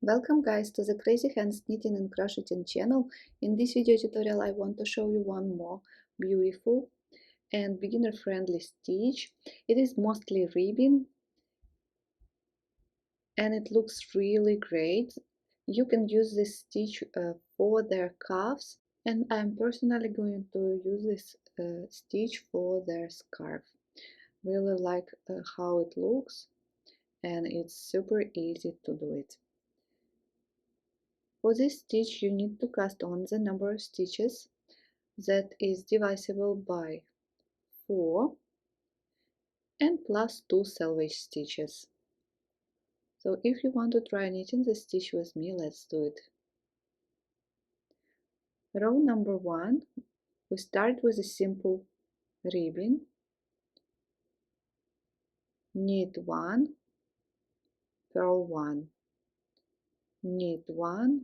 Welcome guys to the Crazy Hands Knitting and Crocheting channel. In this video tutorial I want to show you one more beautiful and beginner friendly stitch. It is mostly ribbon and it looks really great. You can use this stitch for their cuffs, and I'm personally going to use this stitch for their scarf. Really like how it looks, and it's super easy to do it. For this stitch you need to cast on the number of stitches that is divisible by 4 and plus 2 selvage stitches. So if you want to try knitting the stitch with me, let's do it. Row number 1, we start with a simple ribbon, knit 1, purl 1, knit 1,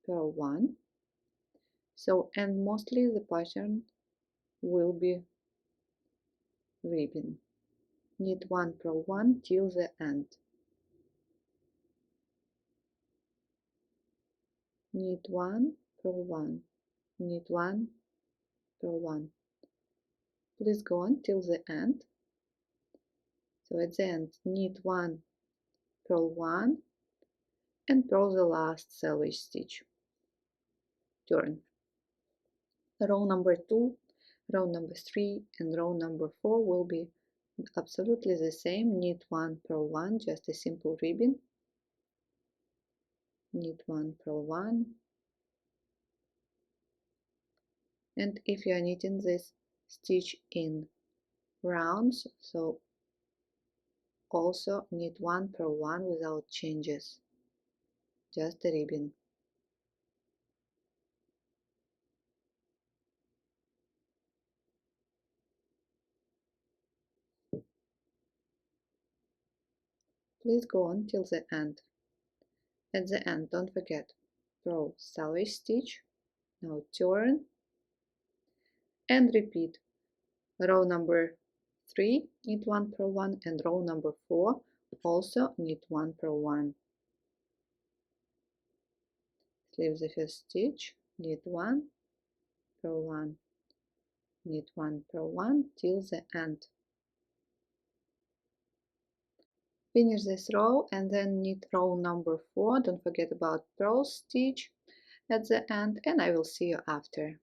purl 1. So, and mostly the pattern will be ribbon. Knit 1, purl 1 till the end. Knit 1, purl 1, knit 1, purl 1. Please go on till the end. So at the end, knit 1, purl 1, and purl the last selvage stitch. Turn. Row number 2, row number 3, and row number 4 will be absolutely the same. Knit 1, purl 1, just a simple ribbon. Knit 1, purl 1. And if you are knitting this stitch in rounds, so also knit 1, purl 1 without changes, just a ribbon. Please go on till the end. At the end, don't forget, purl selvage stitch. Now turn and repeat. Row number 3, knit 1, purl 1, and row number 4, also knit 1, purl 1. Slip the first stitch, knit 1, purl 1, knit 1, purl 1 till the end. Finish this row and then knit row number 4. Don't forget about purl stitch at the end, and I will see you after.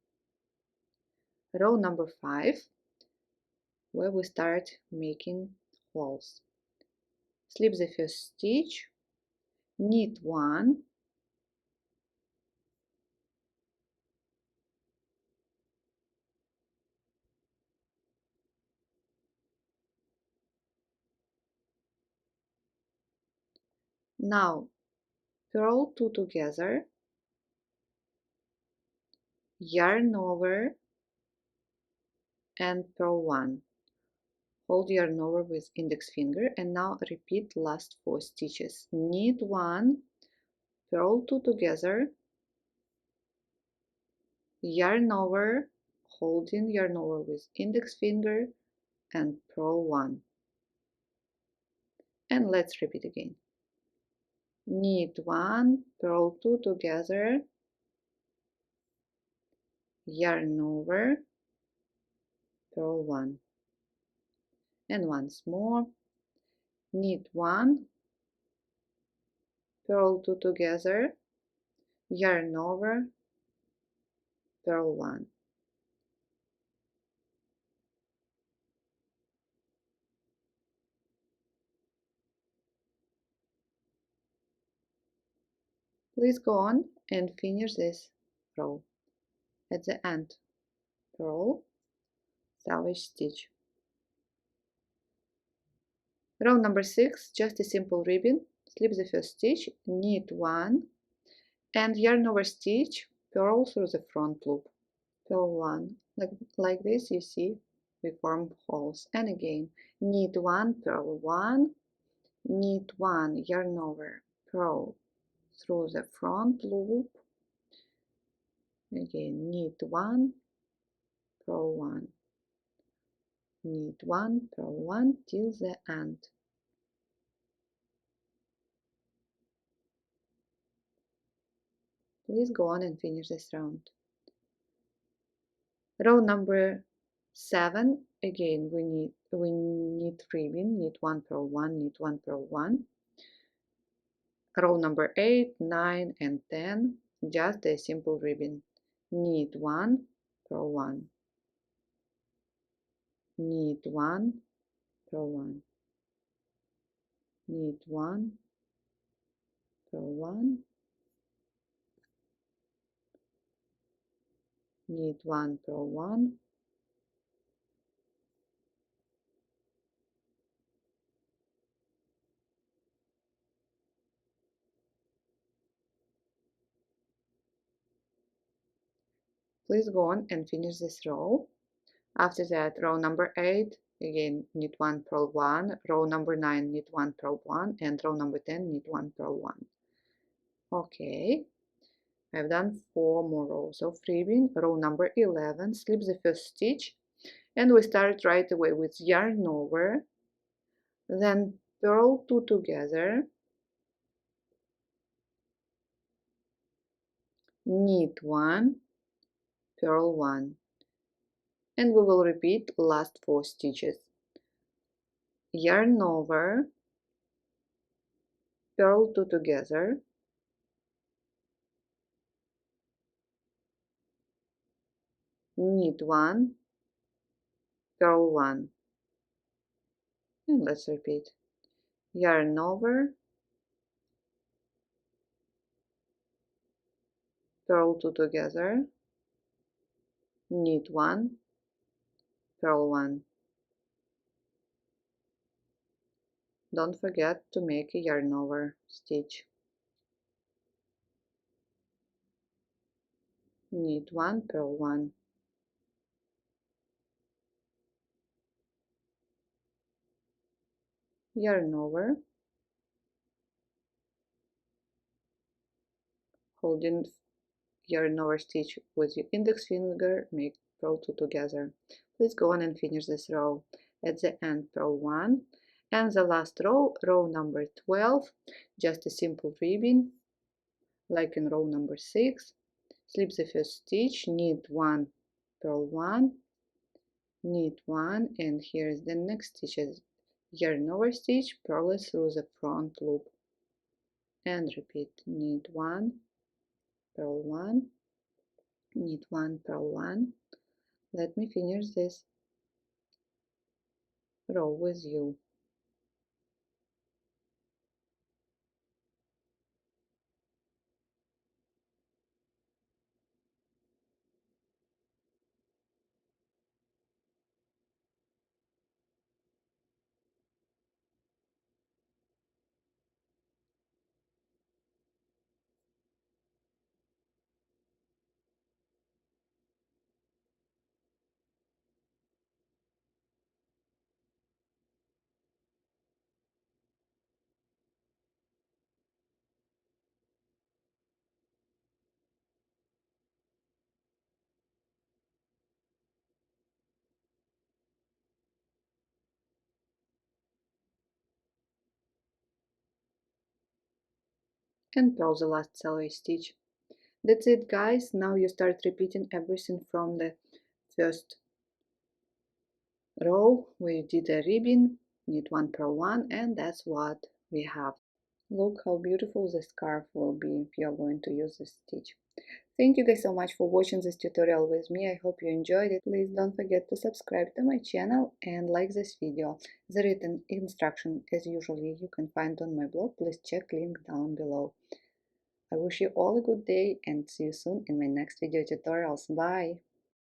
Row number 5, where we start making holes. Slip the first stitch, knit 1, now purl 2 together, yarn over, and purl 1. Hold yarn over with index finger, and now repeat last 4 stitches. Knit 1, purl 2 together, yarn over, holding yarn over with index finger, and purl 1. And let's repeat again. Knit 1, purl 2 together, yarn over, purl 1. And once more, knit 1, purl 2 together, yarn over, purl 1. Please go on and finish this row. At the end, purl, selvage stitch. Row number 6, just a simple ribbon. Slip the first stitch, knit 1, and yarn over stitch, purl through the front loop. Purl 1. Like this, you see, we form holes. And again, knit 1, purl 1, knit 1, yarn over, purl through the front loop. Again, knit 1, purl 1, knit 1, purl 1 till the end. Please go on and finish this round. Row number 7, again we need ribbon, knit 1, purl 1, knit 1, purl 1. Row number 8, 9 and 10, just a simple ribbon. Knit 1, purl 1, knit 1, purl 1, knit 1, purl 1, knit 1, purl 1, please go on and finish this row. After that, row number 8, again knit 1, purl 1, row number 9, knit 1, purl 1, and row number 10, knit 1, purl 1. Okay, I've done 4 more rows of ribbon. Row number 11, slip the first stitch, and we start right away with yarn over, then purl 2 together, knit 1, purl 1, and we will repeat last 4 stitches. Yarn over, purl 2 together, knit 1, purl 1, and let's repeat. Yarn over, purl 2 together, knit 1, purl 1. Don't forget to make a yarn over stitch. Knit 1, purl 1. Yarn over, holding yarn over stitch with your index finger, make purl 2 together. Please go on and finish this row. At the end, purl 1, and the last row, row number 12, just a simple ribbon, like in row number 6. Slip the first stitch, knit 1, purl 1, knit 1, and here is the next stitch. Yarn over stitch, purl through the front loop, and repeat. Knit 1, purl 1, knit 1, purl 1. Let me finish this row with you. And purl the last selvage stitch. That's it, guys. Now you start repeating everything from the first row where you did a ribbon, knit 1, purl 1, and that's what we have. Look how beautiful the scarf will be if you're going to use this stitch. Thank you guys so much for watching this tutorial with me. I hope you enjoyed it. Please don't forget to subscribe to my channel and like this video. The written instruction, as usually, you can find on my blog. Please check link down below. I wish you all a good day and see you soon in my next video tutorials. Bye!